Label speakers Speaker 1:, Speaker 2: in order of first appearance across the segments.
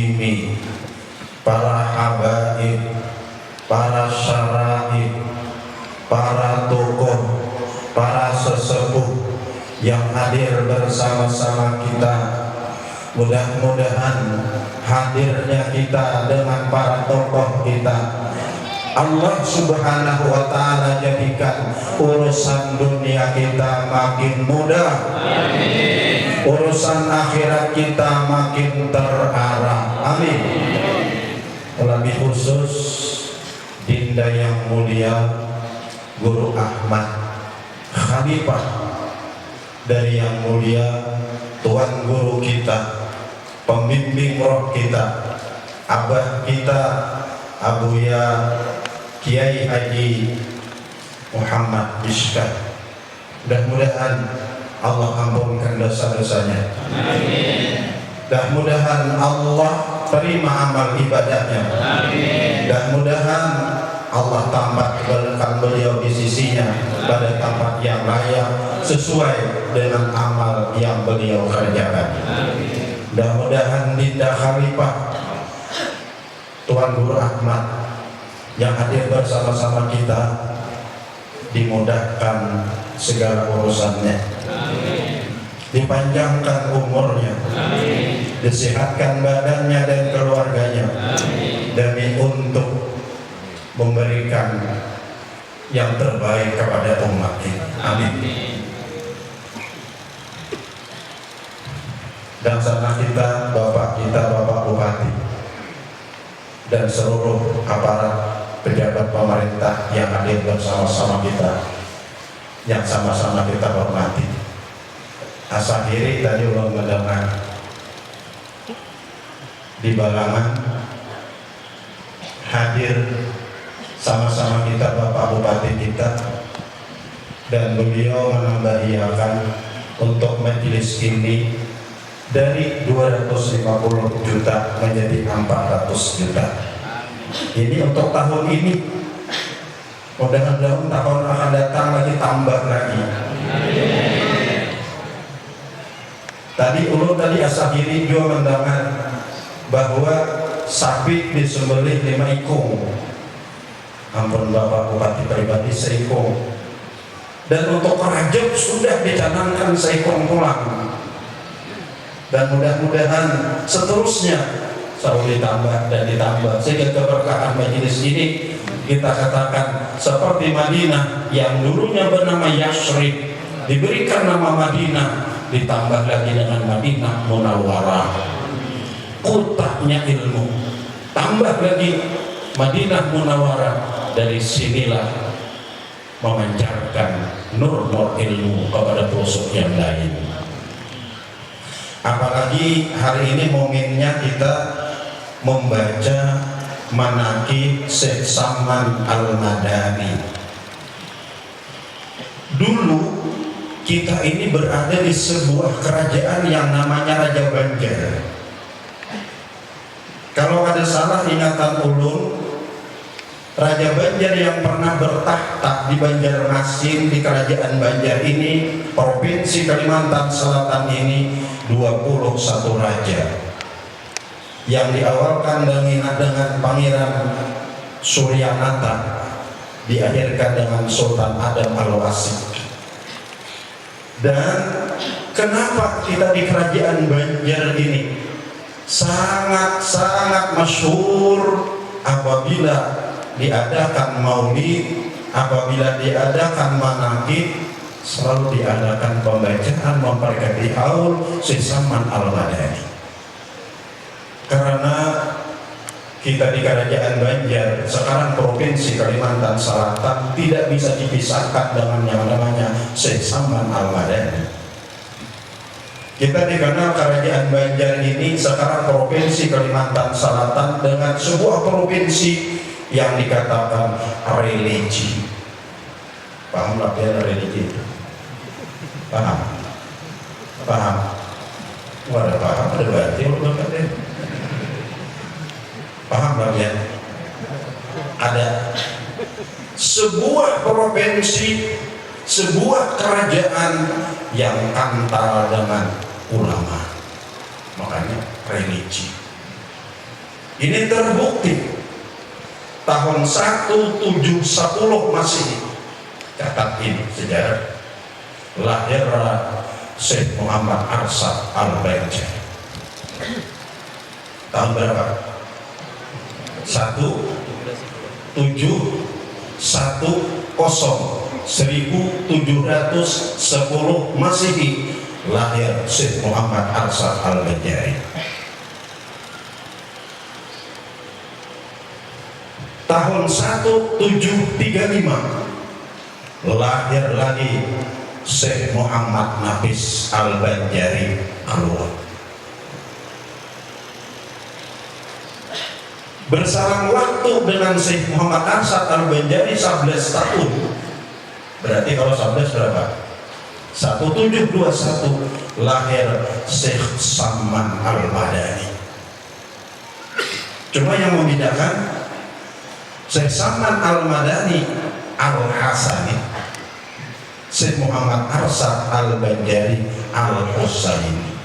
Speaker 1: hakimi, para habaib, para syaraib, para tokoh, para sesepuh yang hadir bersama-sama kita. Mudah-mudahan hadirnya kita dengan para tokoh kita, Allah subhanahu wa ta'ala jadikan urusan dunia kita makin mudah. Amin. Urusan akhirat kita makin terarah. Amin. Lebih khusus Dinda yang mulia Guru Ahmad, Khalifah dari yang mulia Tuan Guru kita, pembimbing roh kita, abah kita, Abuya Kiai Haji Muhammad Mishkat. Mudah-mudahan Allah ampunkan dosa-dosanya. Amin. Mudah-mudahan Allah terima amal ibadahnya. Amin. Mudah-mudahan Allah tambahkan beliau di sisinya pada tempat yang layak sesuai dengan amal yang beliau kerjakan. Amin. Mudah-mudahan Dinda Khalifah Tuan Guru Ahmad yang hadir bersama-sama kita dimudahkan segala urusannya. Amin. Dipanjangkan umurnya. Amin. Disehatkan badannya dan keluarganya. Amin. Demi untuk memberikan yang terbaik kepada umat ini. Amin. Dan sama kita, Bapak Bupati dan seluruh aparat pejabat pemerintah yang hadir bersama-sama kita, yang sama-sama kita hormati. Asahiri tadi ulun mendengar di Balangan hadir sama-sama kita Bapak Bupati kita, dan beliau menambahkan untuk majelis ini dari 250 juta menjadi 400 juta. Ini untuk tahun ini. Mudah-mudahan tahun akan datang lagi tambah lagi. Tadi Asahiri juga mendengar bahwa sapi disembelih 5 ikung. Ampun Bapak Bupati pribadi seikung. Dan untuk kerajaan sudah dicanangkan seikung pulang. Dan mudah-mudahan seterusnya selalu ditambah dan ditambah sehingga keberkahan majelis ini kita katakan seperti Madinah yang dulunya bernama Yasrib diberikan nama Madinah, ditambah lagi dengan Madinah Munawwarah, kotanya ilmu, tambah lagi Madinah Munawwarah. Dari sinilah memancarkan nur-nur ilmu kepada pelosok yang lain. Apalagi hari ini momennya kita membaca Manaqib Syekh Saman Al-Madani. Dulu kita ini berada di sebuah kerajaan yang namanya Raja Banjar. Kalau ada salah ingatan ulun, Raja Banjar yang pernah bertahta di Banjarmasin di kerajaan Banjar ini, Provinsi Kalimantan Selatan ini 21 raja yang diawalkan dengan Pangeran Suryanata, diakhirkan dengan Sultan Adam Al-Wasik. Dan kenapa kita di kerajaan Banjar ini sangat-sangat masyhur apabila diadakan maulid, apabila diadakan manaqib, selalu diadakan pembacaan memperingati haul Syekh Saman Al-Madani. Karena kita di kerajaan Banjar, sekarang Provinsi Kalimantan Selatan, tidak bisa dipisahkan dengan yang namanya Syekh Saman Al-Madani. Kita dikenal kerajaan Banjar ini sekarang Provinsi Kalimantan Selatan dengan sebuah provinsi yang dikatakan religi. Paham artinya religi itu? Paham? Paham? Wadah paham, ada berarti paham ya? Ada sebuah provinsi, sebuah kerajaan yang kental dengan ulama, makanya religi. Ini terbukti tahun 1710 Masehi, catat ini sejarah, lahir Syekh Muhammad Arsyad Al-Banjari. Tahun berapa? 1710 Masehi, lahir Syekh Muhammad Arsyad Al-Banjari. Tahun 1735 lahir lagi Syekh Muhammad Nafis Al-Banjari keluar. Bersamaan waktu dengan Syekh Muhammad Arsyad Al-Banjari 11 tahun. Berarti kalau 11 berapa? 1721 lahir Syekh Saman Al-Madani. Cuma yang membedakan Syekh Saman Al-Madani Al-Hasani, Syekh Muhammad Arsyad Al-Banjari Al-Husaini.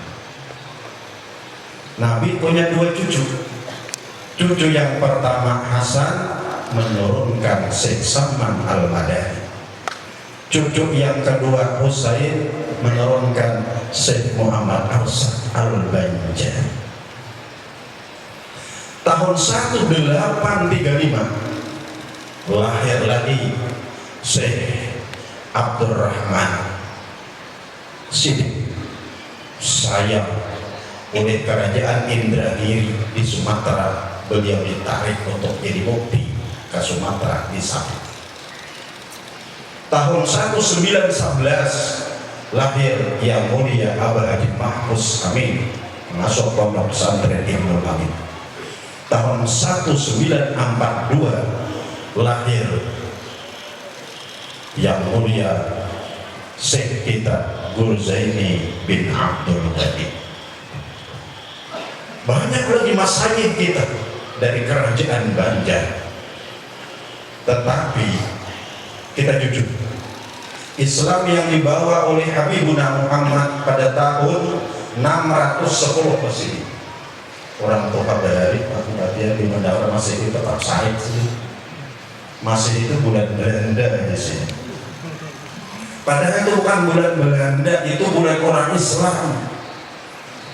Speaker 1: Nabi punya dua cucu. Cucu yang pertama Hasan menurunkan Syekh Saman Al-Madani. Cucu yang kedua Husain menurunkan Syekh Muhammad Arsyad Al-Banjari. Tahun 1835 lahir lagi Syekh Abdurrahman Siddiq, sayang oleh kerajaan Indragiri di Sumatera, beliau ditarik untuk jadi mufti ke Sumatera di Sabah. Tahun 1911 lahir Yang Mulia Abah Haji Mahfuz Amin, masuk pondok pesantren Ibnul Amin. Tahun 1942 lahir Yang Mulia Syekh kita Gurzaini bin Abdul Ghani. Banyak lagi masyayikh kita dari kerajaan Banjar. Tetapi kita jujur, Islam yang dibawa oleh Habibuna Muhammad pada tahun 610 Masehi. Orang tua dari hati-hatian di Mandara Masehi tetap sahih sih. Masih itu bulan Belanda di sini. Padahal itu bukan bulan Belanda, itu bulan orang Islam.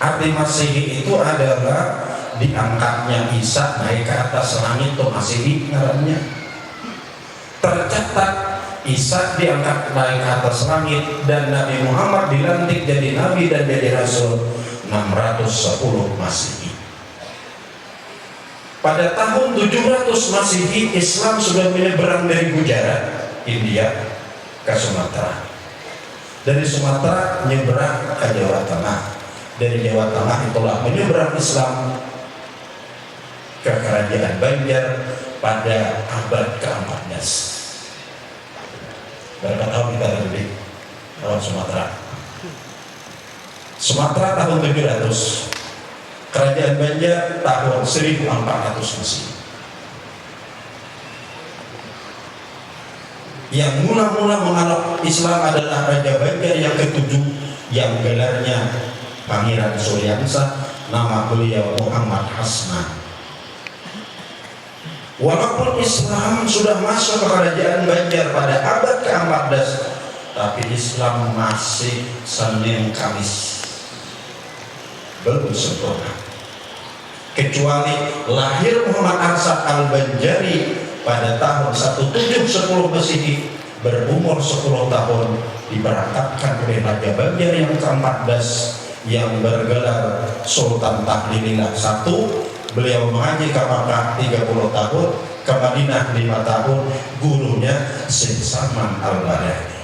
Speaker 1: Arti Masehi itu adalah diangkatnya Isa naik ke atas langit, itu Masehi namanya. Tercatat Isa diangkat naik ke atas langit dan Nabi Muhammad dilantik jadi Nabi dan jadi Rasul 610 Masehi. Pada tahun 700 Masehi, Islam sudah menyeberang dari Gujarat, India, ke Sumatera. Dari Sumatera menyeberang ke Jawa Tengah. Dari Jawa Tengah itulah menyeberang Islam ke kerajaan Banjar pada abad ke-14. Berapa tahun kita lebih lawan Sumatera? Sumatera tahun 700. Kerajaan Banjar tahun 1400 Masehi. Yang mula-mula menganut Islam adalah Raja Banjar yang ketujuh, yang gelarnya Pangeran Suryansa, nama beliau Muhammad Hasnan. Walaupun Islam sudah masuk ke kerajaan Banjar pada abad ke-14, tapi Islam masih Senin Kamis, belum sempurna. Kecuali lahir Muhammad Arsyad Al-Banjari pada tahun 1710 Masehi, berumur 10 tahun, diberangkatkan oleh Raja Banjar yang ke-14 yang bergelar Sultan Tahlilillah I. Beliau mengaji ke Makkah 30 tahun, ke Madinah 5 tahun, gurunya Syekh Saman Al-Madani.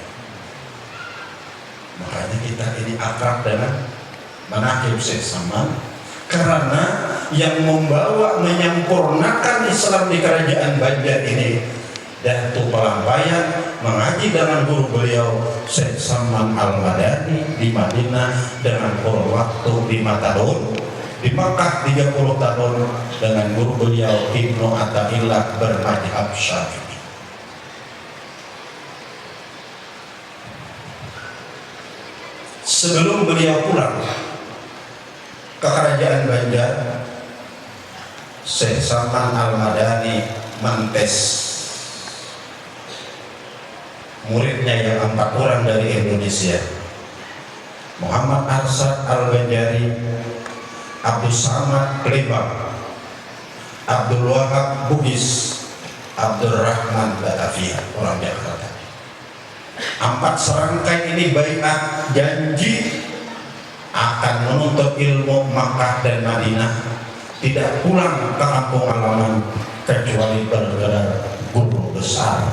Speaker 1: Makanya kita ini akrab dengan manaqib Syekh Saman, karena yang membawa menyempurnakan Islam di kerajaan Banjar ini Datuk Pelambayan mengaji dengan guru beliau Syekh Saman Al-Madani di Madinah dengan kurun waktu 5 tahun, di Makkah 30 tahun dengan guru beliau Ibnu Athaillah bermadhab Syafi'i. Sebelum beliau pulang ke kerajaan Banjar, Syekh Salman Al-Madani mentes muridnya yang 4 orang dari Indonesia, Muhammad Arsyad Al-Banjari, Abdul Samad Klebak, Abdul Wahab Bugis, Abdul Rahman Batavia, orang Jakarta. 4 serangkai ini baiat janji akan menuntut ilmu Makkah dan Madinah, tidak pulang ke kampung halaman kecuali bergelar guru besar.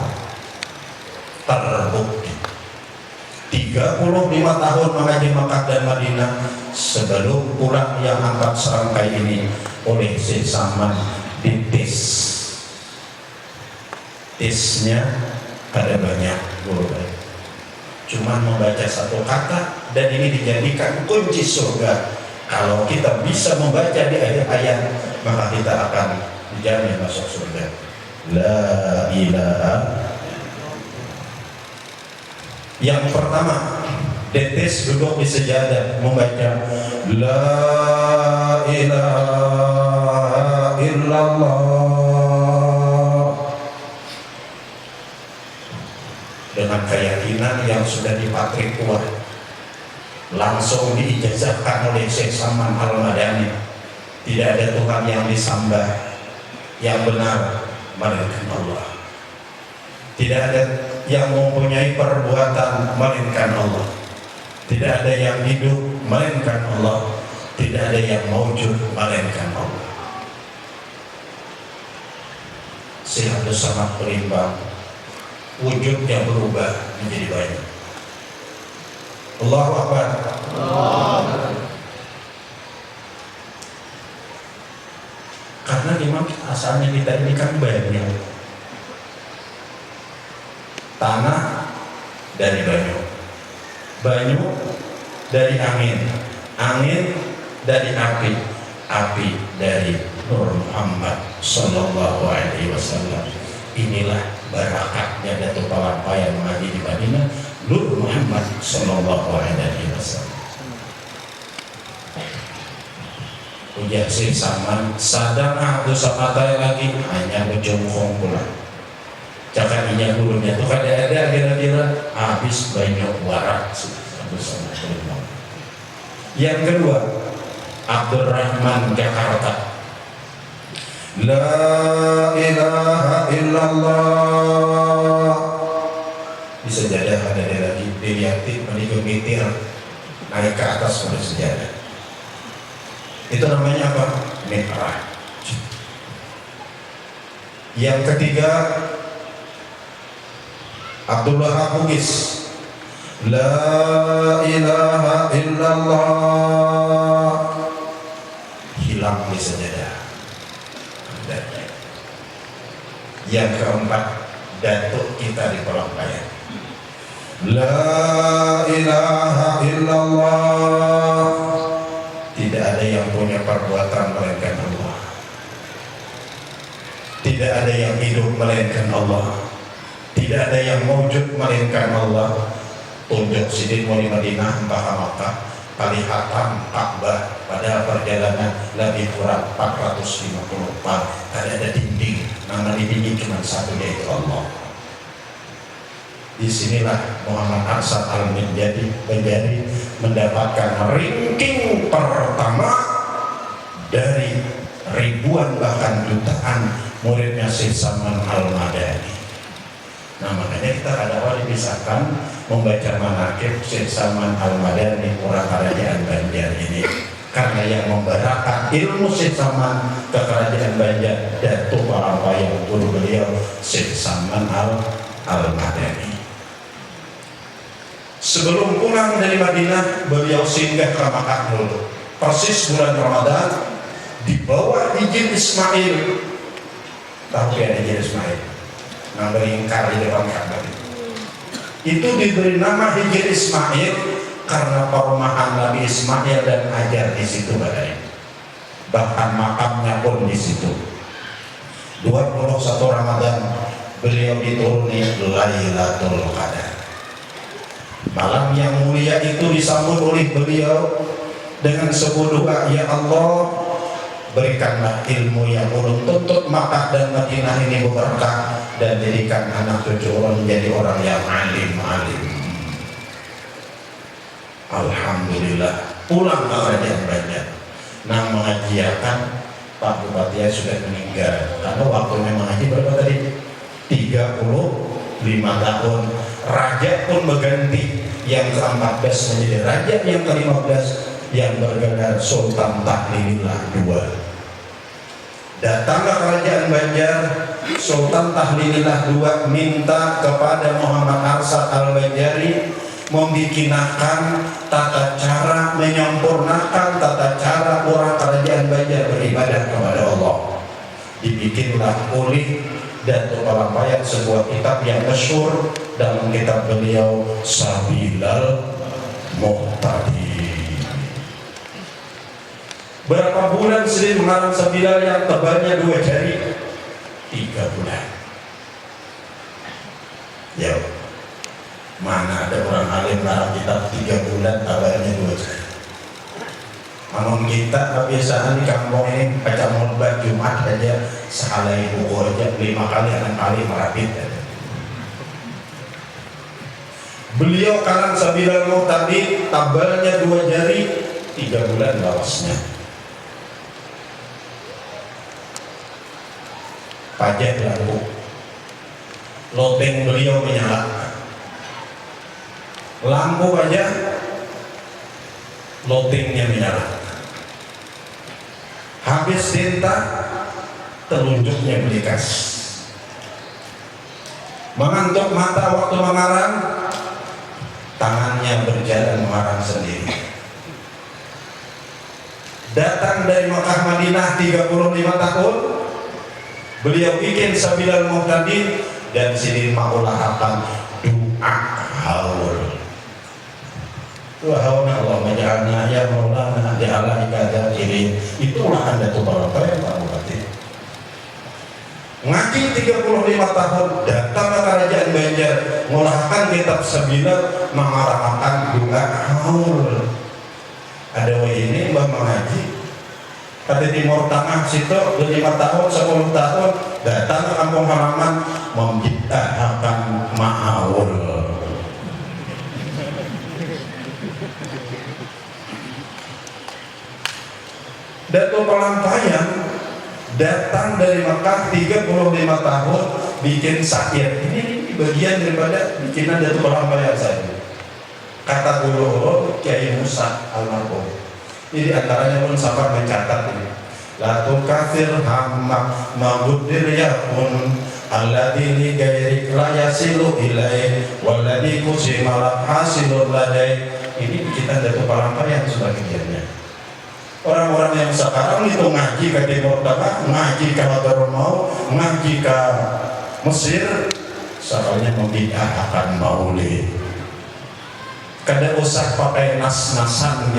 Speaker 1: Terbukti 35 tahun mengaji Makkah dan Madinah, sebelum pulang yang 4 serangkai ini oleh Syekh Salman dites. Tesnya ada banyak guru, cuma membaca 1 kata, dan ini dijadikan kunci surga. Kalau kita bisa membaca di akhir ayat, maka kita akan dijamin masuk surga. La ilaha. Yang pertama, detes duduk di sejadah membaca La ilaha illallah dengan keyakinan yang sudah dipatrik kuat, langsung diijazahkan oleh Syekh Salman Al-Madani. Tidak ada Tuhan yang disembah yang benar melainkan Allah. Tidak ada yang mempunyai perbuatan melainkan Allah. Tidak ada yang hidup melainkan Allah. Tidak ada yang maujud melainkan Allah. Syekh Abdul Samad berimbang, wujudnya berubah menjadi banyak. Allahu Akbar. Karena memang asalnya kita ini kan banyak. Tanah dari banyu, banyu dari angin, angin dari api, api dari Nur Muhammad Sallallahu Alaihi Wasallam. Inilah barakatnya Datuk Palampaya mengaji di Madinah, Nur Muhammad Sallallahu Alaihi Wasallam. Ujar Syekh Salman, sadang aku sama lagi hanya berjongkong pulang. Jangan inya gurunya tuh kada ada kira-kira habis banyak warak bersama. Yang kedua, Abdul Rahman Jakarta. La ilaha illallah. Bisa jadi ada lagi dilihatin menikumitir naik ke atas pada sejadah. Itu namanya apa? Mi'raj. Yang ketiga, Abdullah Bugis. La ilaha illallah. Hilang di sejadah. Yang keempat, datuk kita di Palampaya. La ilaha illallah. Tidak ada yang punya perbuatan melainkan Allah. Tidak ada yang hidup melainkan Allah. Tidak ada yang wujud melainkan Allah. Tunjuk sidin wali Madinah entah Makkah, Palihatan, Ka'bah pada perjalanan lebih kurang 450 par. Ada dinding, nama dinding cuma satu, yaitu Allah. Disinilah Muhammad Arsyad Al-Banjari mendapatkan ranking pertama dari ribuan bahkan jutaan muridnya Syekh Salman Al-Madani. Nah, makanya kita kadang-kadang dipisahkan membaca manaqib Syekh Salman Al-Madani orang kerajaan Banjar ini, karena yang membarakan ilmu Syekh Salman ke kerajaan Banjar Datuk Palampaya guru beliau Syekh Salman Al-Madani. Sebelum pulang dari Madinah, beliau singgah ke Makkah dulu. Persis bulan Ramadan, di bawah izin Ismail. Tahu ya izin Ismail? Nah, beringkar di depan Ka'bah. Itu diberi nama Hijr Ismail karena perumahan Nabi Ismail dan Hajar di situ badai. Bahkan makamnya pun di situ. 21 Ramadan beliau dituruni Lailatul Qadar. Malam yang mulia itu disambut oleh beliau dengan sebuah doa, ya Allah, berikanlah ilmu yang ulum, tuntut Makkah dan Madinah ini berkah, dan jadikan anak cucu orang menjadi orang yang alim. Alhamdulillah, pulang ke kerajaan Banjar. Nang mengajiakan Pak Bupati sudah meninggal, karena waktunya mengaji berapa tadi? 35 tahun. Raja pun berganti, yang ke-14 menjadi raja yang ke-15 yang bergelar Sultan Tahlilillah II. Datanglah kerajaan Banjar, Sultan Tahlilillah II minta kepada Muhammad Arsyad Al-Banjari membikinkan tata cara, menyempurnakan tata cara orang kerajaan Banjar beribadah kepada Allah. Dibikinlah oleh Datuk Palampayat sebuah kitab yang masyhur, dalam kitab beliau Sabilal Muhtadi. Berapa bulan Sri mengarang Sabilal yang tebalnya 2 jari? 3 bulan. Ya, mana ada orang alim ngarang kitab 3 bulan tebalnya 2 jari? Namun kita kebiasaan di kampung ini baca mulbat Jumat aja sehalai buku aja 5 kali 6 kali merapit aja. Beliau karang Sabilal Muhtadi tabalnya 2 jari, 3 bulan lawasnya. Pajak lampu, loteng beliau menyala, lampu aja lotengnya menyala. Habis tinta, telunjuknya belikas. Mengantuk mata waktu mengarang, tangannya berjalan mengarang sendiri. Datang dari Makkah Madinah 35 tahun, beliau bikin Sabilal Muhtadi, dan sini maulahkan doa haul. Doa Allah menjadikannya ya Maulana di ala ibadah ini. Itulah anda tuh para Pak Bupati. Ngaji 35 tahun, datang ke kerajaan Banjar, mengulahkan kitab Sabilal, mengarahkan doa haul. Ada ini mbah mengaji kata Timur Tengah situ 5 tahun 10 tahun, datang ke kampung halaman menciptakan ma'awul. Datuk Palampayat datang dari Makkah 35 tahun bikin syair. Ini bagian daripada bikinan Datuk Palampayat saya. Kata guru Kiai Musa almarhum. Ini antaranya pun sempat mencatat ini. La tukafir hamma mabudir yakun alladhi li gairik la yasilu ilaih walladhi kusimalak hasilul ladai. Ini kita Datuk Palampayat sebagiannya. Orang-orang yang sekarang itu ngaji ke Timur Tengah, ngaji ke Hadramaut, ngaji ke Mesir, soalnya membid'ahkan maulid. Kada usah pakai nas-nasan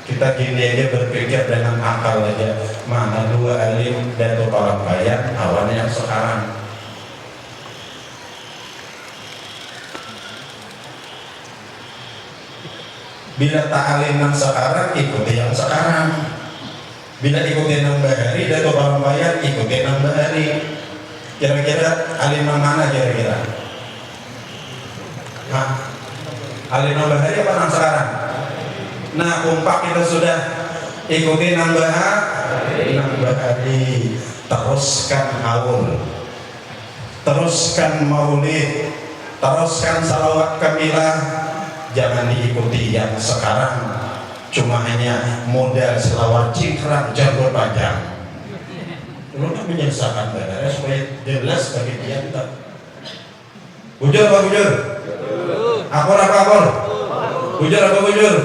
Speaker 1: kita gini aja berpikir dengan akal aja. Mana 2 alim Datuk Palampayat awalnya yang sekarang. Bila tak alim yang sekarang, ikuti yang sekarang. Bila ikuti yang bahari, Datuk Palampayat ikuti yang bahari. Kira-kira alim yang mana kira-kira? Alim yang bahari apa yang sekarang? Nah, kompak kita sudah ikuti yang bahari. Teruskan haul, teruskan maulid, teruskan salawat kamilah. Jangan diikuti yang sekarang cuma hanya modal selawat cingkrang janggut panjang. Lu kan menyelesaikan badannya supaya jelas bagi dia. Bujur apa bujur? Akor apa akor? Bujur apa bujur?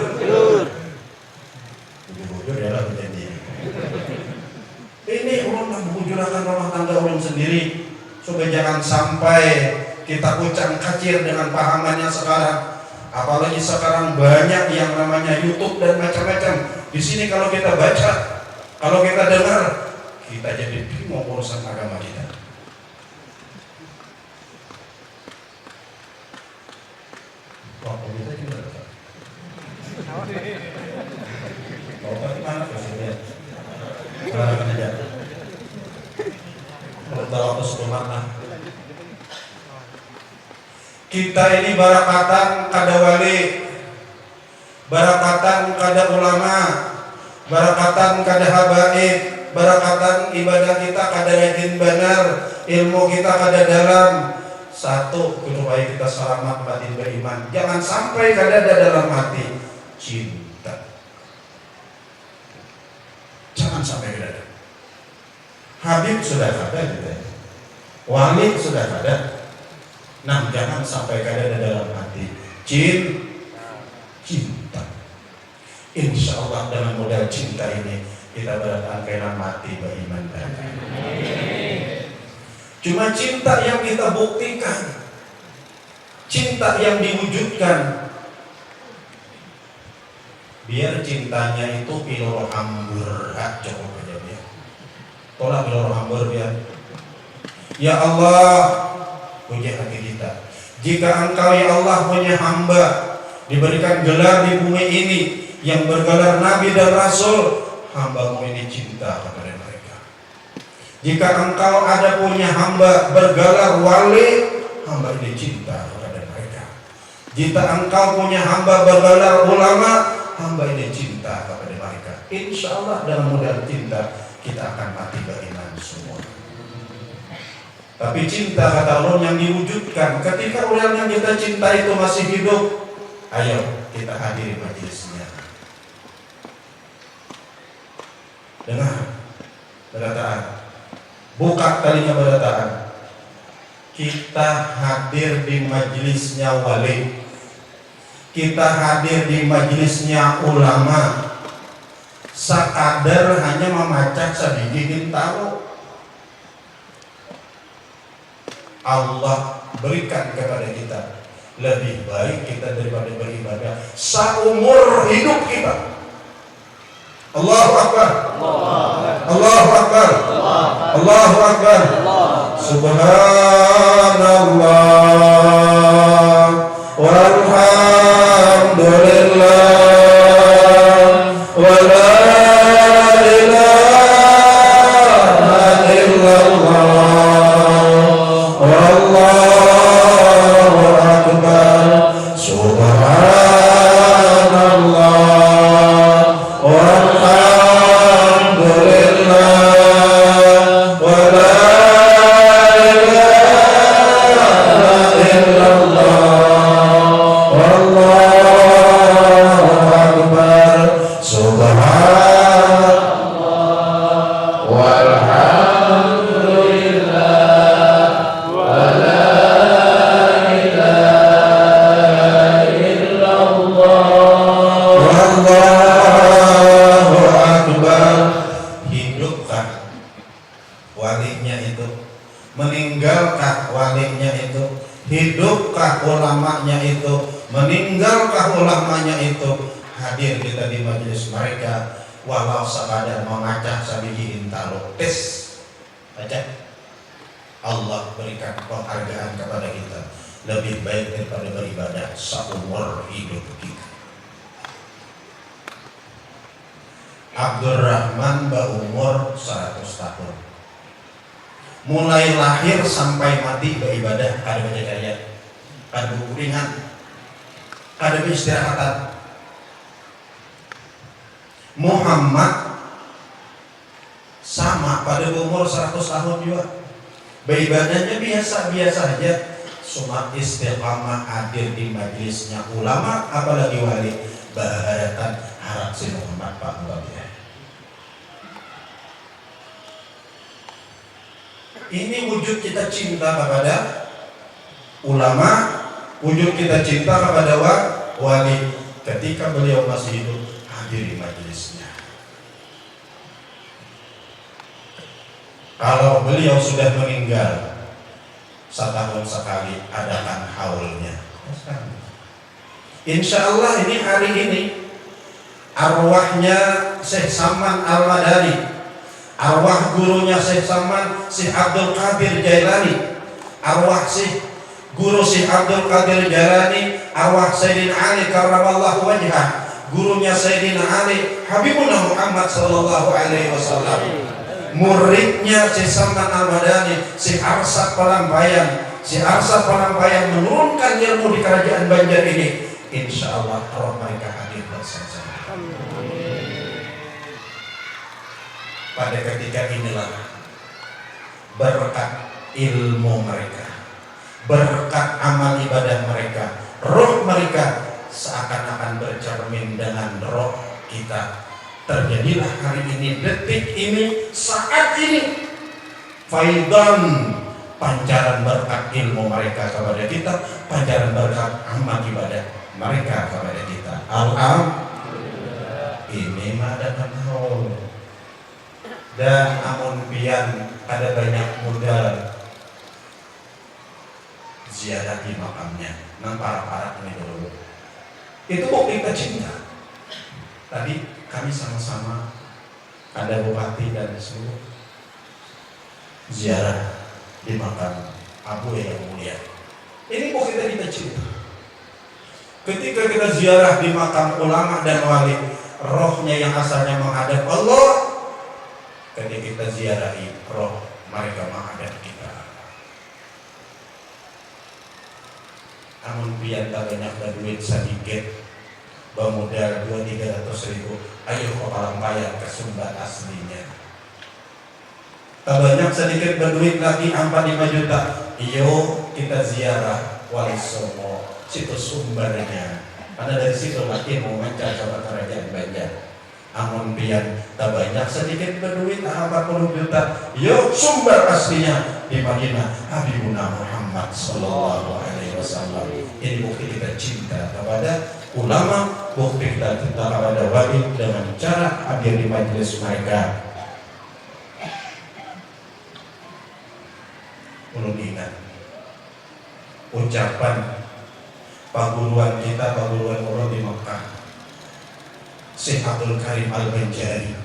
Speaker 1: Bujur ya lah menjadi. Ini orang membujurkan rumah tangga orang sendiri supaya jangan sampai kita kucang kacir dengan pahamannya sekarang. Apalagi sekarang banyak yang namanya YouTube dan macam-macam. Di sini kalau kita baca, kalau kita dengar, kita jadi bingung urusan agama kita. Waktu kita juga. Kalau tadi mana kesini? talaqus rumana. Kita ini barakatan kada wali, barakatan kada ulama, barakatan kada habaib, barakatan ibadah kita kada rajin benar, ilmu kita kada dalam. Satu, supaya kita selamat batin beriman. Jangan sampai kada ada dalam hati cinta. Jangan sampai kada ada. Habib sudah ada gitu. Wali sudah ada. Nah, jangan sampai kada ada dalam hati cinta. Insya Allah dengan modal cinta ini kita beratakan kena mati beriman. Cuma cinta yang kita buktikan, cinta yang diwujudkan. Biar cintanya itu piloro hambur, cukup aja biar. Tolak piloro hambur biar. Ya Allah, puji hati kita. Jika Engkau ya Allah punya hamba diberikan gelar di bumi ini yang bergelar Nabi dan Rasul, hamba-Mu ini cinta kepada mereka. Jika Engkau ada punya hamba bergelar wali, hamba ini cinta kepada mereka. Jika Engkau punya hamba bergelar ulama, hamba ini cinta kepada mereka. Insya Allah dalam modal cinta kita akan mati beriman semua. Tapi cinta kata Allah yang diwujudkan ketika orang yang kita cinta itu masih hidup. Ayo kita hadiri majelisnya. Dengar berataan, buka telinga berataan. Kita hadir di majelisnya wali, kita hadir di majelisnya ulama, sekadar hanya memacak sebiji bintaro. Allah berikan kepada kita lebih baik kita daripada beribadah seumur hidup kita. Allahu Akbar, Allahu Akbar, Allahu Akbar. Subhanallah walhamdulillah wa la ilaha illallah wallahu akbar. Subhanallah walhamdulillah wa la ilaha illallah wallahu akbar. Subhanallah walhamdulillah wa la ilaha illallah wallahu akbar. Hidupkah walinya itu? Meninggalkah walinya itu? Hidupkah ulamanya itu? Meninggalkah ulamanya itu? Hadir kita di majelis mereka walau sekadar memacah sabiji intalo tes baca. Allah berikan penghargaan kepada kita lebih baik daripada beribadah seumur hidup kita. Abdurrahman berumur 100 tahun. Mulai lahir sampai mati beribadah, kada baca ayat, kada beruringan, kada beristirahatan. Muhammad sama pada umur 100 tahun juga. Beribadahnya biasa-biasa aja. Cuma istiqamah hadir di majelisnya ulama, apalagi wali. Bahayatan harap si Muhammad Pak Mubarak. Ini wujud kita cinta kepada ulama, wujud kita cinta kepada wali. Ketika beliau masih hidup, hadir di majelisnya. Kalau beliau sudah meninggal, setahun sekali adakan haulnya. Insya Allah ini hari ini arwahnya Syekh Saman Al-Madani, arwah gurunya Syekh Saman, Syekh Abdul Qadir Jailani, arwah Syekh guru Syekh Abdul Qadir Jailani, arwah Sayyidina Ali karramallahu wajhah, gurunya Sayyidina Ali, Habibuna Muhammad sallallahu alaihi wasallam. muridnya si Salman Al-Madani, si Arsad Palampayan. Si Arsad Palampayan menurunkan ilmu di kerajaan Banjar ini. Insya Allah roh mereka hadir bersama. Pada ketika inilah berkat ilmu mereka, berkat amal ibadah mereka, roh mereka seakan-akan bercermin dengan roh kita. Terjadilah hari ini, detik ini, saat ini, faidan, pancaran berkat ilmu mereka kepada kita, pancaran berkat amal ibadah mereka kepada kita. Alhamdulillah. Ini madakan haul. Dan amun pian ada banyak modal ziarah di makamnya, nang para ini dulu. Itu bukti kita cinta. Tadi kami sama-sama ada bupati dan seluruh ziarah di makam Abu yang mulia. Ini bukti kita cinta. Ketika kita ziarah di makam ulama dan wali, rohnya yang asalnya menghadap Allah, ketika kita ziarahi roh mereka menghadap kita. Amun pian tak banyak berduit sedikit, bermodal 200-300 ribu, ayo ke Palampayan ke Sumba aslinya. Tak banyak sedikit berduit lagi 4-5 juta, iyo kita ziarah Wali Songo, situ sumbernya. Karena dari situ lagi mau mencari kerajaan Banjar. Amun pian tak banyak sedikit berduit 40 juta, yuk sumber aslinya di Madinah Habibuna Muhammad Sallallahu Alaihi Wasallam. Ini bukti kita cinta kepada ulama, bukti kita cinta kepada wali dengan cara hadir di majelis mereka. Ulun ingat ucapan paguruan kita, paguruan Allah di Mekah, Syekh Abdul Karim Al-Banjari,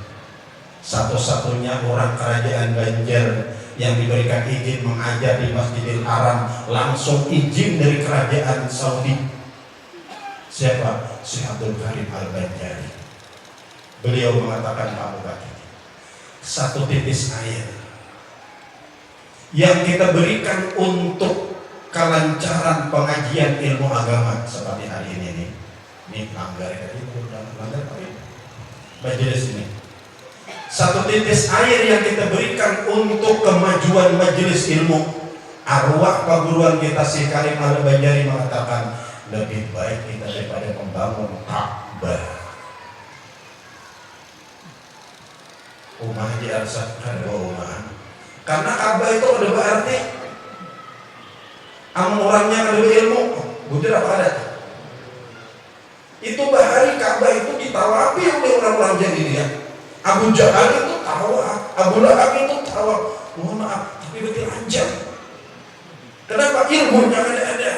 Speaker 1: satu-satunya orang kerajaan Banjar yang diberikan izin mengajar di Masjidil Haram, langsung izin dari kerajaan Saudi. Siapa? Syekh Abdul Karim Al-Banjari. Beliau mengatakan, Pak Bupati, satu titis air yang kita berikan untuk kelancaran pengajian ilmu agama seperti hari ini langgar tadi langgar majelis ini, satu titis air yang kita berikan untuk kemajuan majelis ilmu, arwah paguruan kita Syekh Karim Al-Banjari mengatakan lebih baik kita daripada membangun Ka'bah. Rumah diarsatkan rumah, karena Ka'bah itu ada berarti orangnya ada ilmu, bujur apa ada? Itu bahari Ka'bah itu ditawapi oleh orang-orang jahiliyah. Abu Jahal itu tawaf, Abu Lahab itu tawaf. Mohon maaf, tapi betul anjam. Kenapa? Ilmunya ada.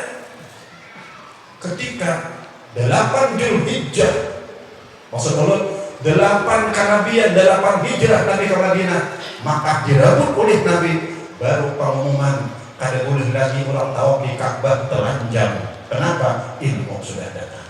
Speaker 1: Ketika 8 Dzulhijjah, maksud Allah 8 kenabian, 8 hijrah Nabi ke Madinah, maka direbut oleh Nabi, baru pengumuman kada boleh lagi orang tawaf di Ka'bah telanjang. Kenapa? Ilmu sudah datang.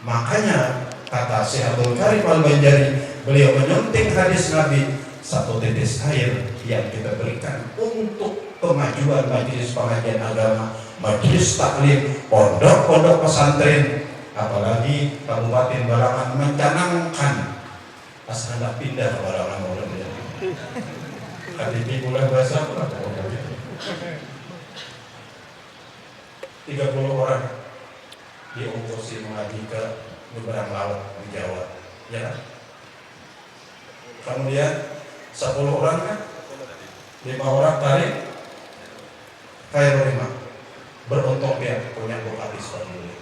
Speaker 1: Makanya kata Syekh Abdul Karim Al-Banjari, beliau menyunting hadis Nabi, satu titis air yang kita berikan untuk kemajuan majelis pengajian agama, majelis taklim, pondok-pondok pesantren, apalagi Kabupaten Barangan mencanangkan asal pindah ke Barangan. Tadi mulai bahasa apa? 30 orang diungkusi mengaji ke nyeberang laut di Jawa, ya kan? Kemudian 10 orang kan, 5 orang tarik Khairul 5, beruntung dia punya bupati seperti ini.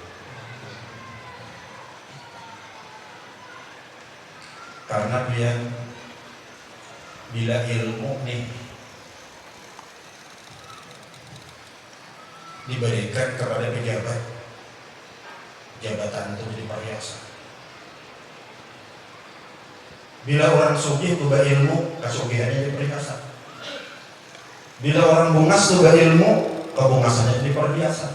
Speaker 1: Karena dia bila ilmu nih diberikan kepada pejabat, jabatan itu jadi perhiasan. Bila orang sugih juga ilmu, kasugihannya jadi perhiasan. Bila orang bungas juga ilmu, kebungasannya jadi perhiasan.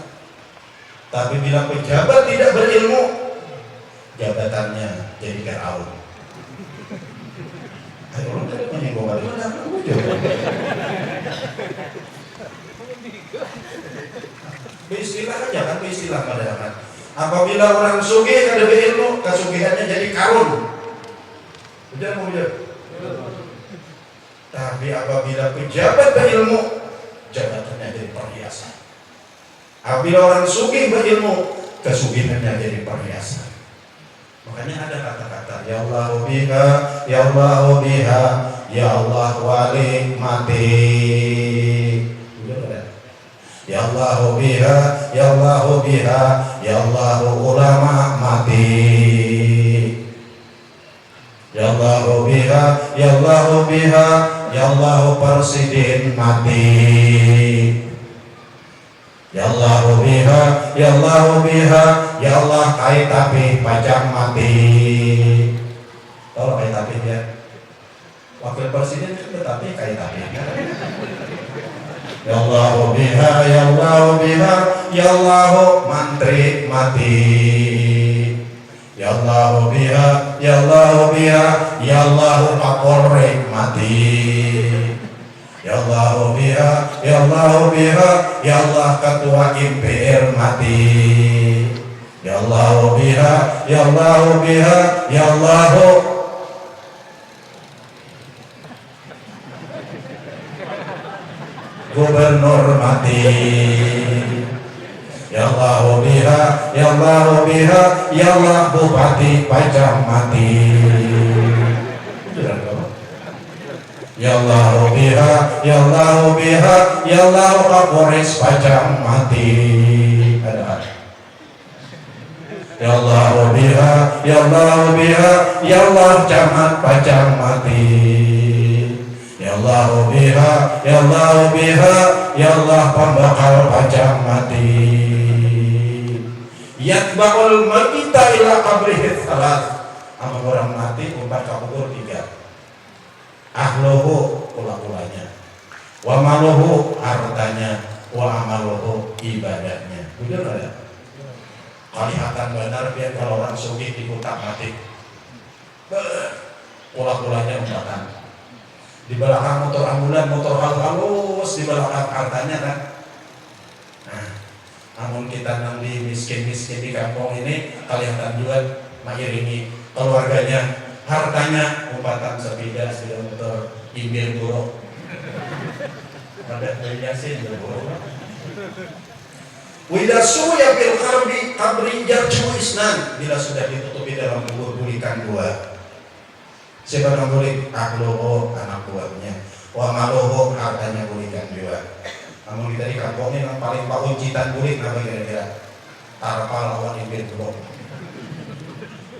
Speaker 1: Tapi bila pejabat tidak berilmu, jabatannya jadi Firaun. Orang tidak punya gue nggak ada ujung. Beristilah aja kan, beristilah pada kan. Apabila orang sugih ada berilmu, kesugihannya jadi karun. Betul mau betul. Tapi apabila pejabat berilmu, jabatannya jadi perhiasan. Apabila orang sugih berilmu, kesugihannya jadi perhiasan. Makanya ada kata-kata ya Allah biha, ya Allah biha, ya Allah wali mati. Ya Allah biha, ya Allah biha, ya Allah ulama mati. Ya Allah biha, ya Allah biha, ya Allah presiden mati. Ya Allah biha, ya Allah biha, ya Allah kait tapi pajak mati. Tolong kait tapi ya. Wakil presiden itu tapi kait tapi. Ya Allah biha, ya Allah biha, ya Allah mantri mati. Ya Allah biha, ya Allah biha, ya Allah kapolres mati. Ya Allah biha, ya Allah biha, ya Allah ketua MPR mati. Ya Allah biha, ya Allah biha, ya Allah gubernur mati. Ya Allah biha, ya Allah biha, ya Allah bupati Pajang mati. Ya Allah biha, ya Allah biha, ya Allah Kapolres Pajang mati. Ya Allah biha, ya Allah biha, ya Allah Camat Pajang mati. Ya Allah biha, ya Allah biha, ya Allah pembakar Pajang mati. Yatba'ul mayyita ila qabrihi salat. Ama orang mati umpat ka kubur 3. Ahluhu ulah-ulahnya, wa maluhu hartanya, wa amaluhu ibadahnya. Betul ada? Kelihatan benar biar kalau orang sugih dikutak mati. Ulah-ulahnya umpatan. Di belakang motor ambulan, motor halus di belakang hartanya kan. Nah, namun kita nanti miskin-miskin di kampung ini kelihatan juga mengiringi keluarganya. Hartanya umpatan sepeda motor imbil buruk. Ada yasin buruk. Widasu ya bil kabri jarju isnan, bila sudah ditutupi dalam kubur bulikan 2. Siapa yang bulik? Ahluhu anak buahnya. Wa maluhu hartanya bulikan 2. Namun kita di kampung ini yang paling pauncitan bulik apa kira-kira? Tarpal lawan imbil buruk.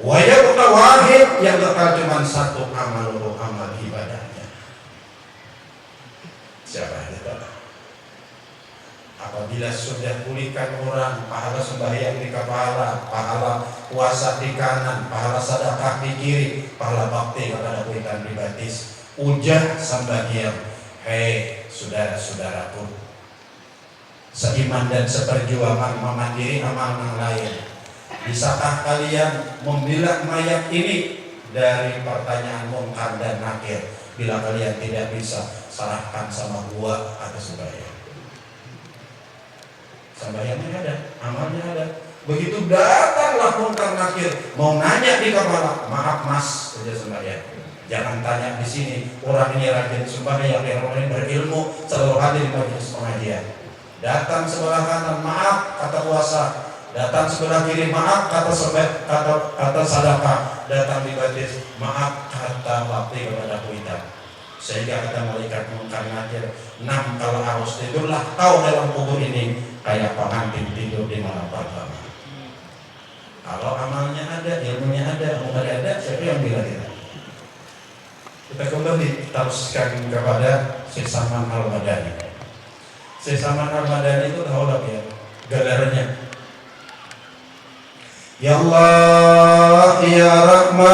Speaker 1: Wajah buka wahid yang bakal cuma 1 amal ibadahnya. Siapa itu? Apabila sudah pulihkan orang, pahala sembahyang di kepala, pahala puasa di kanan, pahala sedekah di kiri, pahala bakti kepada kuitan di batis, ujah sembahyang. Hei saudara-saudaraku, seiman dan seperjuangan memandiri amal yang lain. Bisakah kalian membilang mayat ini dari pertanyaan mungkar dan nakir? Bila kalian tidak bisa, serahkan sama gua atau sembahyang. Sembahyangnya ada, amalnya ada. Begitu datanglah mungkar nakir, mau nanya di kepala, maaf mas, saja sembahyang. Jangan tanya di sini. Orang ini rajin sembahyang, yang orang ini berilmu, selalu hadir di majelis pengajian. Datang sebelah kanan, maaf kata puasa. Datang sebelah kiri, maaf kata sedekah. Datang di batis, maaf kata bakti kepada kuitan. Sehingga kata malaikat mungkar nakir, 6 kalau harus tidurlah kau dalam kubur ini kayak pengantin tidur di malam pertama. Kalau amalnya ada, ilmunya ada, umur ada, siapa yang bilang kita? Kita kembali teruskan kepada Syekh Salman Al-Madani. Syekh Salman Al-Madani itu tahu lah ya, gelarnya. Ya Allah, Ya Rahman,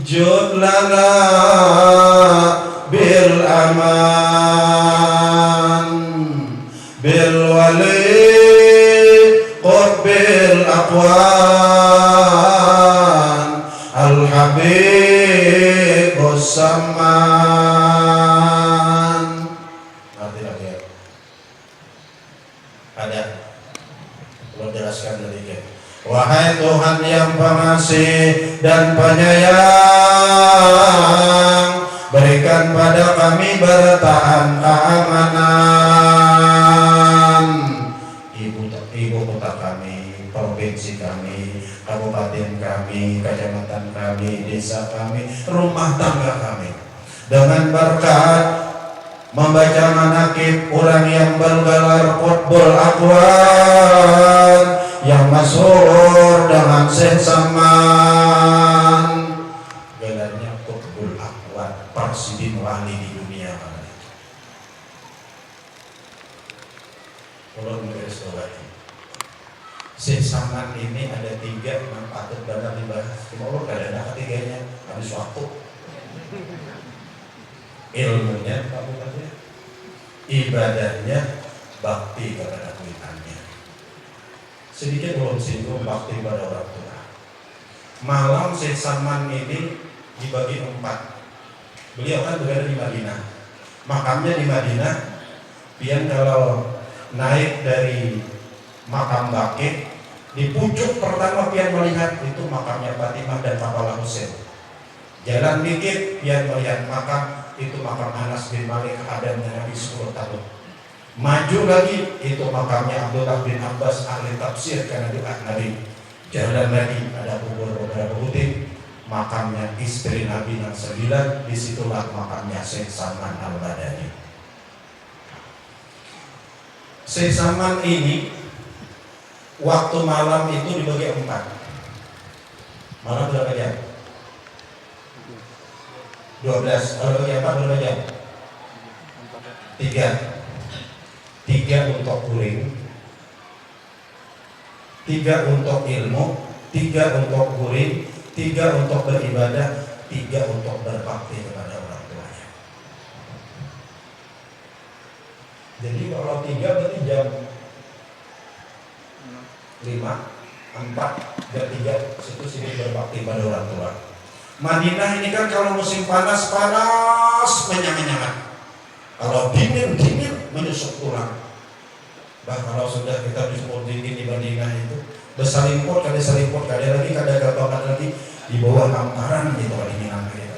Speaker 1: jud lana bil aman, bil wali, qut bil aqwan, al Saman. Ngerti lagi ya? Ada? Belum jelaskan tadi ya. Wahai Tuhan yang pengasih dan penyayang, berikan pada kami bertahan keamanan ibu kota kami, provinsi kami, kabupaten kami, kecamatan kami, desa kami, rumah tangga kami, dengan berkat membaca manaqib orang yang bergelar Qutbul Aqwan yang masyhur dengan Syekh Saman. Gelarnya Qutbul Aqwan, Parsidin wali di dunia. Kalau garis bawahi, Syekh Saman ini ada 3 yang patut banget dibahas. Cuma Allah kadang-kadang ketiganya habis waktu. Ilmunya, ibadahnya, bakti kepada kuitannya. Sedikit belum singgung bakti pada orang tua. Malam Syekh Saman ini dibagi 4. Beliau kan berada di Madinah, makamnya di Madinah. Pian kalau naik dari makam Baqi, di pucuk pertama pian melihat itu makamnya Fatimah dan Kepala Husain. Jalan dikit pian melihat makam itu makam Anas bin Malik, adanya Nabi 10 tahun. Maju lagi itu makamnya Abdullah bin Abbas, ahli tafsir karena doa Nabi. Jalan lagi ada kubur beberapa putih, makamnya istri Nabi yang 9. Disitulah makamnya Syekh Saman Al-Badani. Syekh Saman ini waktu malam itu dibagi 4. Malam berapa jam? 12. Kalau bagi 4 berapa jam? 3 untuk kuring, 3 untuk ilmu, 3 untuk kuring, 3 untuk beribadah, 3 untuk berbakti kepada orang tuanya. Jadi kalau 3 berarti jam 5, 4, jam 3 situ sini berbakti pada orang tua. Madinah ini kan kalau musim panas menyang-menyangan, kalau dingin menusuk tulang. Bah kalau sudah kita disebut dingin di Madinah itu bersalimpot kada lagi kada gampang lagi di bawah hamparan gitu kedinginan kita.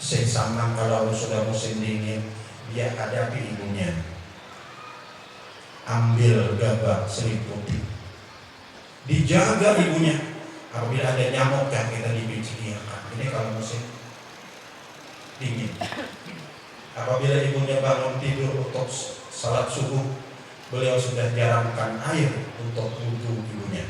Speaker 1: Syekh Saman kalau sudah musim dingin dia hadapi ibunya, ambil gabah seliputi, dijaga ibunya. Apabila ada nyamuk yang kita dibicarakan, ini kalau musim dingin. Apabila ibunya bangun tidur untuk salat subuh, beliau sudah jaramkan air untuk wudhu ibunya.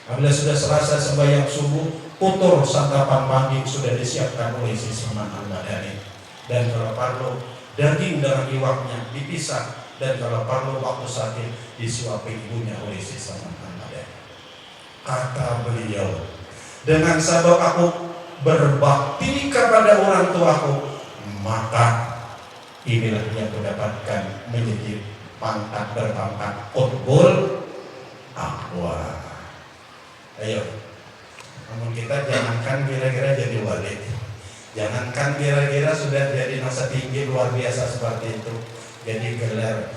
Speaker 1: Apabila sudah selesai sembahyang subuh, putur santapan pagi sudah disiapkan oleh Syekh Saman Al-Badani. Dan kalau perlu daging dengan iwaknya dipisah, dan kalau perlu waktu sakit disuapi ibunya oleh Syekh Saman Al-Badani. Kata beliau, dengan sebab aku berbakti kepada orang tuaku, maka inilah yang kudapatkan menjadi pangkat berpangkat Qutbul Aqwan. Ayo, namun kita jangankan kira-kira jadi wali, jangankan kira-kira sudah jadi masa tinggi luar biasa seperti itu, jadi gelar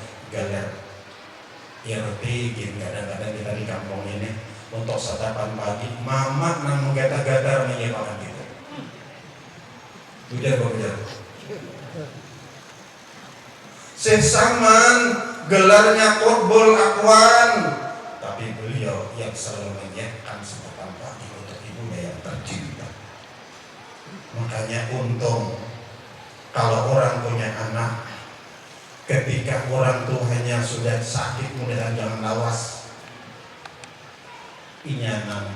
Speaker 1: IRT gitu. Kadang-kadang kita di kampung ini untuk sarapan pagi, mama nang menggatar-gatar menyewakan kita. Ujar. Syekh Saman gelarnya Qutbul Aqwan, tapi beliau yang selalu menyiapkan sarapan pagi untuk ibunya yang tercinta. Makanya untung kalau orang punya anak, ketika orang tuanya sudah sakit, mudah-mudahan jangan lawas. Inyanan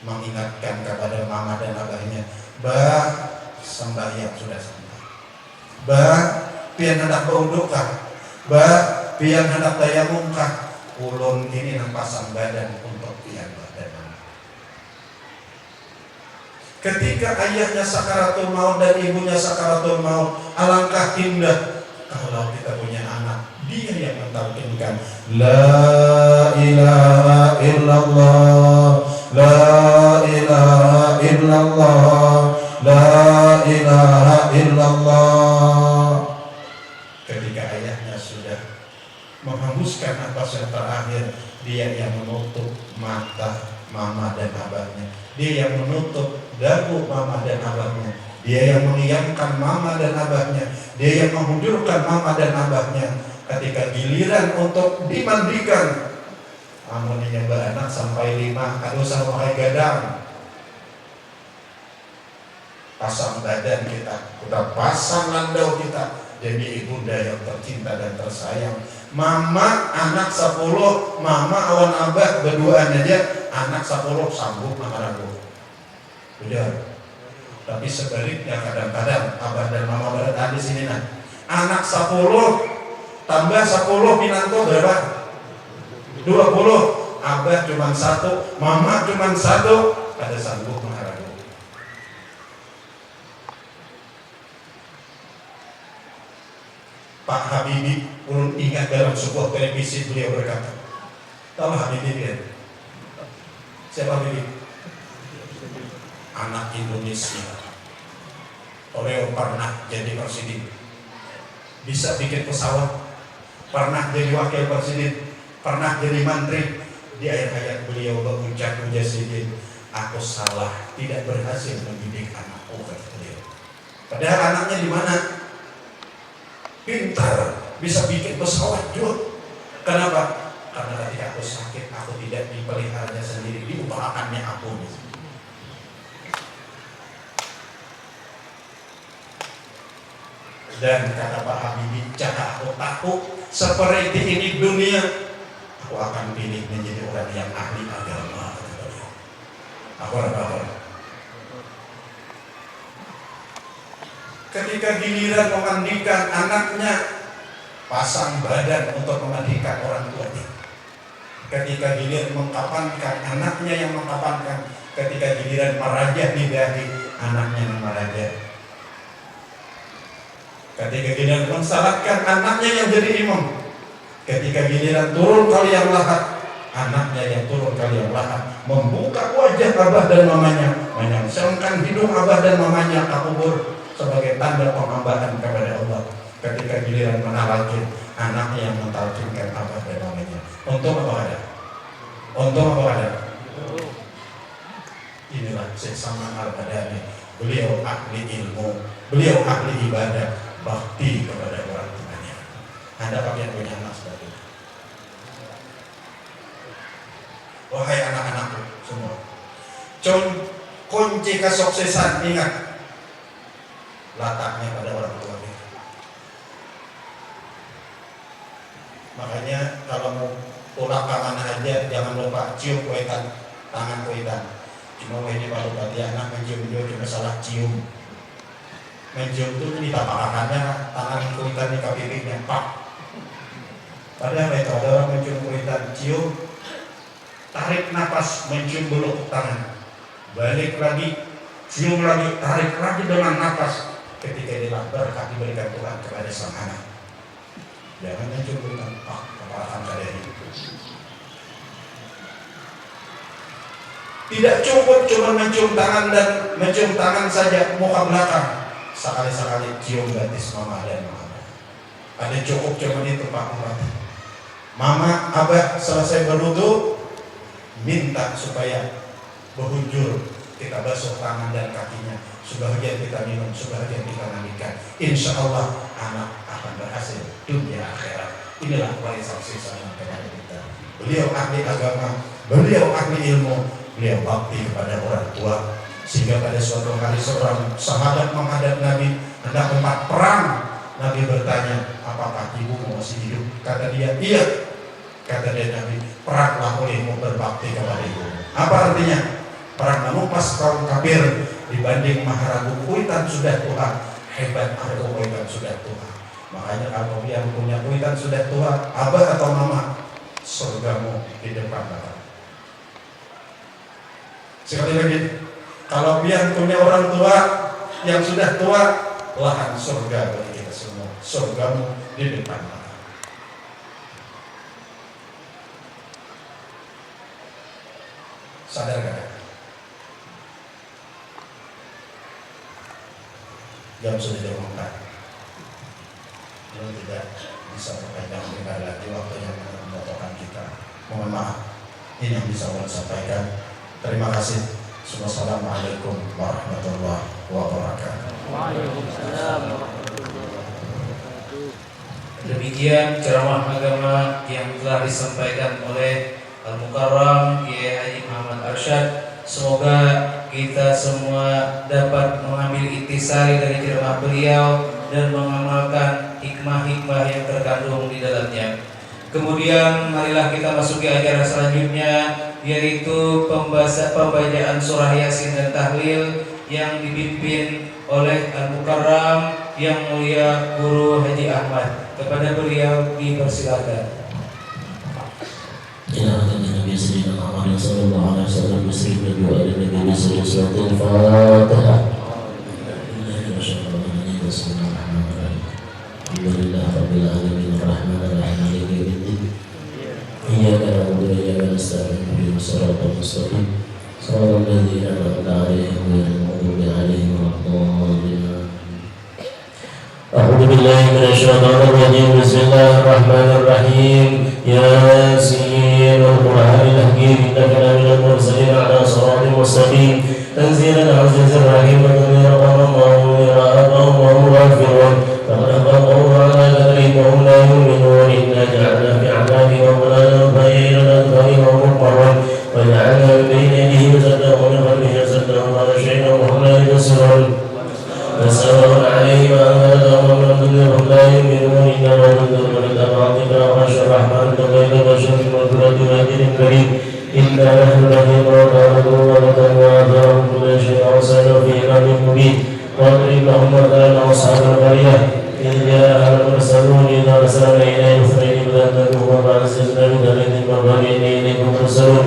Speaker 1: mengingatkan kepada mama dan abahnya, bah sembahyang sudah sampai, bah pian hendak berundukah, bah pian hendak tayamumkah, ulun ini nang pasang badan untuk pian badan. Ketika ayahnya sakaratul maut dan ibunya sakaratul maut, alangkah indah kalau kita punya anak, dia yang mentalkinkan la ilaha illallah, la ilaha illallah, la ilaha illallah. Ketika ayahnya sudah menghembuskan nafas yang terakhir, dia yang menutup mata mama dan abahnya, dia yang menutup dagu mama dan abahnya, dia yang mengiamkan mama dan abahnya, dia yang menghujurkan mama dan abahnya. Ketika giliran untuk dimandikan, amunnya beranak sampai 5, aduh sampai gadang, pasang badan kita, udah pasang landau kita jadi ibunda yang tercinta dan tersayang. Mama anak 10, mama awan abah berduaan aja, anak 10 sanggup mengharapu. Udah. Tapi sebaliknya kadang-kadang abah dan mama berada di sini nah. Anak 10 tambah 10 pinanto berapa? 20. Abah cuma 1, mama cuma 1, ada sanggup mengharapu. Pak Habibie ulun ingat dalam sebuah televisi beliau berkata, tahu Habibie kan? Siapa Habibie? Anak Indonesia. Beliau pernah jadi presiden, bisa bikin pesawat, pernah jadi wakil presiden, pernah jadi menteri. Di akhir hayat beliau berucap mujasidin, aku salah, tidak berhasil mendidik anakku, kata beliau. Padahal anaknya di mana? Pintar, bisa bikin pesawat juga. Kenapa? Karena ketika aku sakit, aku tidak dipeliharanya sendiri, diupahkannya aku. Dan kata Pak Habibie, cara aku takut seperti ini dunia, aku akan pilih menjadi orang yang ahli agama. Apa? Ketika giliran memandikan anaknya, pasang badan untuk memandikan orang tuanya. Ketika giliran mengkapankan, anaknya yang mengkapankan. Ketika giliran merajah di dahi, anaknya yang merajah. Ketika giliran mensalatkan, anaknya yang jadi imam. Ketika giliran turun kali yang lahat, anaknya yang turun kali yang lahat, membuka wajah abah dan mamanya, menyangsangkan hidung abah dan mamanya ke kubur sebagai tanda penghambaan kepada Allah. Ketika giliran menalkin, anaknya yang mentalkinkan abah dan mamanya. Untung apa ada? Untung apa ada? Inilah Syekh Salman Al-Badani. Beliau ahli ilmu, beliau ahli ibadah, bakti kepada orang tuanya. Anda pakai punya anak seperti itu. Wahai anak-anakku semua, kunci kesuksesan, ingat, letaknya pada orang tua kita. Makanya kalau mau pulang kemana aja, jangan lupa cium kuitan, tangan kuitan. Cuma ini baru berarti anak mencium juga cuma salah cium. Mencium itu ditapakakannya tangan kuitan di kakinya, pak. Padahal itu ada orang mencium kuitan, cium, tarik nafas, mencium dulu tangan, balik lagi, cium lagi, tarik lagi dengan nafas. Ketika dilakbar, kaki berikan Tuhan kepada sang anak. Jangan mencium kuitan, pak, kepalakan kalian itu. Tidak cukup cuma mencium tangan dan mencium tangan saja, muka belakang. Sekali-sekali cium betis mama dan mama. Ada cukup cuma itu Pak Muhammad. Mama, abah selesai berwudu, minta supaya berhujur, kita basuh tangan dan kakinya. Sebahagian kita minum, sebahagian kita mandikan. Insya Allah anak akan berhasil dunia akhirat. Inilah warisan sisa yang kepada kita. Beliau ahli agama, beliau ahli ilmu, beliau bakti kepada orang tua. Sehingga pada suatu hari seorang sahabat menghadap Nabi hendak tempat perang. Nabi bertanya, apakah ibumu masih hidup? Kata dia, iya. Kata dia Nabi, peranglah olehmu berbakti kepada ibumu. Apa artinya? Perang menumpas kaum kafir dibanding maharagu kuitan sudah tua, hebat aku kuitan sudah tua. Makanya kalau yang punya kuitan sudah tua, abah atau mama, surgamu di depan mata. Sekali lagi, kalau biar punya orang tua yang sudah tua, lahan surga bagi kita semua. Surgamu di depan mata. Sadar gak? jam sudah jam 4. Lalu tidak bisa berpanjang lebar lagi waktunya memotongkan kita. Mohon maaf. Ini yang bisa saya sampaikan. Terima kasih. Wassalamualaikum warahmatullahi wabarakatuh.
Speaker 2: Waalaikumsalam.
Speaker 3: Demikian ceramah agama yang telah disampaikan oleh Al-Mukarram Kiai Haji Muhammad Arsyad. Semoga kita semua dapat mengambil intisari dari ceramah beliau dan mengamalkan hikmah-hikmah yang terkandung di dalamnya. Kemudian marilah kita masuki acara selanjutnya, yaitu pembacaan surah Yasin dan tahlil yang dipimpin oleh Al-Mukarram yang mulia Guru Haji Ahmad. Kepada beliau dipersilakan.
Speaker 2: Nabi Sayyidina Muhammad sallallahu alaihi wasallam bersabda doa dari Nabi sallallahu alaihi Al-Fatihah. Bismillahirrahmanirrahim. Alhamdulillah rabbil alamin arrahmanir rahim maliki yaumiddin. Iyyaka na'budu wa iyyaka nasta'in ihdinas siratal mustaqim. Shiratal ladzina an'amta 'alaihim ghairil maghdubi 'alaihim waladdallin. أعوذ بالله من الشيطان الرجيم بسم الله الرحمن الرحيم ياسين والقرآن الحكيم إنك لمن المرسلين على صراط مستقيم تنزيل العزيز الرحيم الذي رحم الله وهم غافرون فقد خلقوا على ذلك وهم لا يؤمنون إنا جعلنا في أعناقهم أغلالا فهي إلى الأذقان وهم مقرون وجعلنا من بين يديهم سدا ومن خلفهم سدا وغشيناهم وهم لا يبصرون فسواء عليهم أنذرتهم أم لم تنذرهم لا يؤمنون إنما تنذر من اتبع ذكر وخشى الرحمن غير بشر والبلد وأجر كريم إنا نحن نحيي الموتى ونكتب وآثارهم كل شيء أرسلنا في إمام مبين واضرب لهم مثلا أصحاب القرية إذ جاءها المرسلون إذا أرسلنا إليهم اثنين فكذبوهما فعززنا بثالث فقال إليكم مرسلون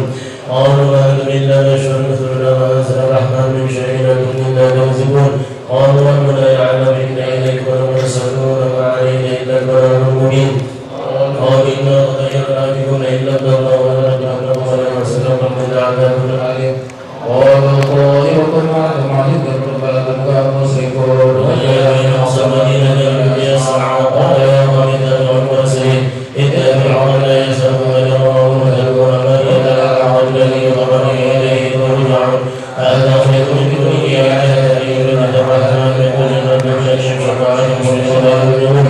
Speaker 2: قالوا ما أنتم إلا بشر مثلنا ما أنزل الرحمن من شيء لكم إنا كاذبون قالوا ربنا يعلم إنا إليكم لمرسلون وما علينا إلا البلاغ المبين قالوا إنا غيرنا بكم إلا الله ولنبلغكم ولنرسلكم من عذاب عليم قالوا طائركم معكم علمكم فلكم مسرفون وجاء أقصى المدينة يسعى قال يا قوم اتبعوا المرسلين اتبعوا لا يسألون أجرهم وتلقون ما إلا العهد الذي أمرني إليه ترجعون هذا خير من دنيا آية الرحمن يقول إن النبي يشفق عليكم ولله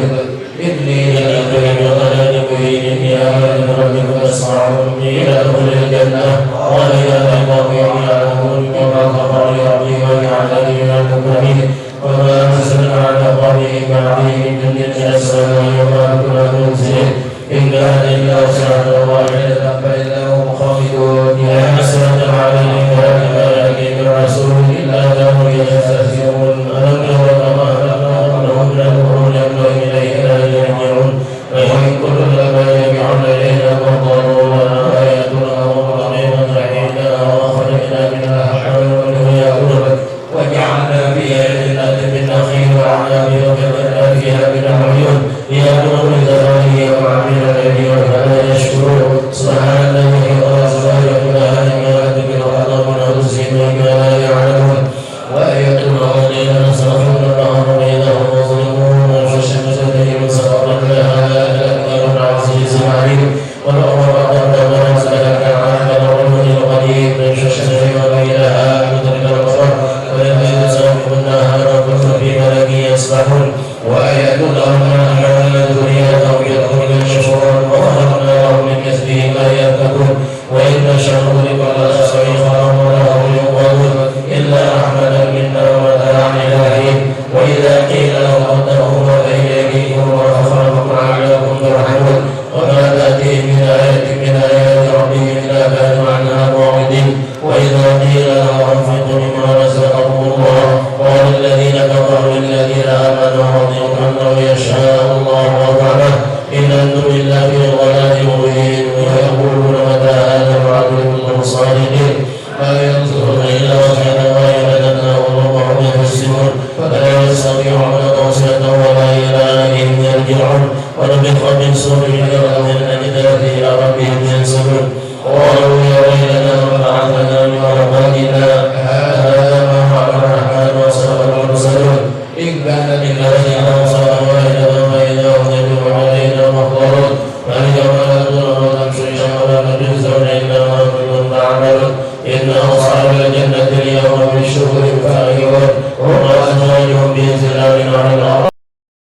Speaker 2: إني لأكرم وغلال مبين إني آمن بربكم فاسمعون إلى دخول الجنة قال يا قوم يعلمون بما غفر لي ربي وجعلني من المكرمين وما أرسلنا على قومه بعده من جند السماء وما كنا منزلين إن كان إلا سنة واحدة فإذا هم خالدون يا حسرة على الإنكار ما يأتي من رسول إلا كانوا يستهزئون ألم يروا كما أهلكنا من القرون يمضون إلينا يرجعون وإن كل لما يرجعون إلينا وقالوا لنا آياتنا وظلمنا رحيمنا وأخرجنا منها حملا ويأكل وجعلنا فيها جنات من نخيل وأعناب وكفرنا فيها من عيون يأكل من ثمره وعمل الذي وكان يشكرون سبحان الذي خلق كلها لما ذكر وأعظم من أنفسهم وما لا يعلمون وآية الذين نصرفون الأرض وإذا هم مظلمون والشمس تجري مسخرا لها تقدير العزيز العليم والأرض قدرنا ونزلها كعاد الرجل القدير من شجر وبينها مدرك البصر والليل سابق النهار كل في فلك يسبحون وآية لهم أن ذريتهم يدخل شكورا وخلقنا لهم من مثله ما يركبون وإن نشأ نغرق على صريخهم ولهم ينقذون إلا رحمة منا ومتاعا إلى حين وإذا قيل لهم اتقوا ما بين أيديكم وخلفكم لعلكم ترحمون وما تأتيهم من آية من آيات ربهم إلا كانوا عنها معرضين وإذا قيل لهم أنفقوا مما رزقكم الله قال الذين كفروا للذين آمنوا رضيوا عنه يشاء الله وفعله إن أنتم إلا في ضلال مبين ويقولون متى هذا الوعد كنتم صادقين ما ينظرون إلا وجهنا ويمددنا والله يحسنون فلا يستطيعون توصية ولا إلى أهلهم يرجعون ونفخ من صور الأرض من الأجداث إلى ربهم ينسلون قالوا يا ويلنا من بعثنا من مرقدنا هذا ما وعد الرحمن وصدق المرسلون إن
Speaker 3: juga Anda
Speaker 2: إن وجهه صلى الله عليه